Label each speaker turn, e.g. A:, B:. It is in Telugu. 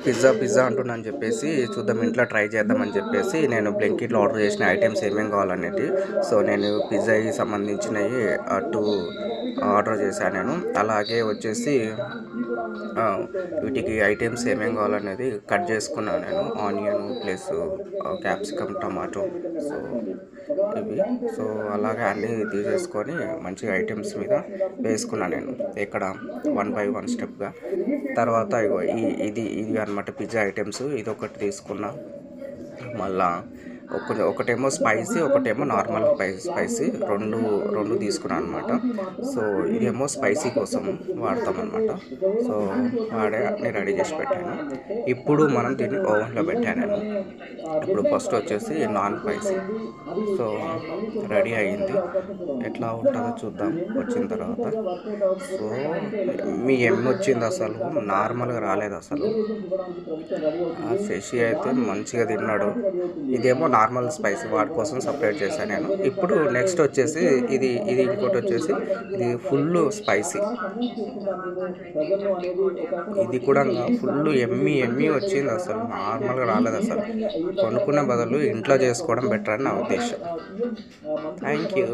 A: పిజ్జా పిజ్జా అంటున్నాను చెప్పేసి చూద్దాం ఇంట్లో ట్రై చేద్దామని చెప్పేసి నేను బ్లింకిట్లో ఆర్డర్ చేసిన ఐటమ్స్ ఏమేమి కావాలనేది. సో నేను పిజ్జాకి సంబంధించినవి టూ ఆర్డర్ చేశాను నేను. అలాగే వచ్చేసి వీటికి ఐటమ్స్ ఏమేమి కావాలనేది కట్ చేసుకున్నాను నేను. Onion plus capsicum tomato so ఇవి. సో అలాగే అన్నీ తీసేసుకొని మంచిగా ఐటమ్స్ మీద వేసుకున్నాను నేను ఇక్కడ వన్ బై వన్ స్టెప్గా. తర్వాత ఇగో ఇది అనమాట పిజ్జా ఐటమ్స్. ఇది ఒకటి తీసుకున్నా. మళ్ళా ఒకటేమో స్పైసీ, ఒకటేమో నార్మల్ స్పైసీ రెండు తీసుకున్నాను అనమాట. సో ఇదేమో స్పైసీ కోసం వాడతామన్నమాట. సో అన్నీ రెడీ చేసి పెట్టాను. ఇప్పుడు మనం దీన్ని ఓవెన్లో పెట్టాను నేను. ఇప్పుడు ఫస్ట్ వచ్చేసి నాన్ స్పైసీ. సో రెడీ అయ్యింది. ఎట్లా ఉంటుందో చూద్దాం వచ్చిన తర్వాత. సో మీ వచ్చింది అసలు నార్మల్గా రాలేదు అసలు. శశి అయితే మంచిగా తిన్నాడు. ఇదేమో నార్మల్ స్పైసీ, వాటి కోసం సపరేట్ చేశాను నేను. ఇప్పుడు నెక్స్ట్ వచ్చేసి ఇది ఇంకోటి వచ్చేసి ఇది ఫుల్ స్పైసీ. ఇది కూడా ఫుల్ ఎమ్మి వచ్చింది అసలు, నార్మల్గా రాలేదు అసలు. కొనుక్కునే బదులు ఇంట్లో చేసుకోవడం బెటర్ అని నా ఉద్దేశం. Thank you.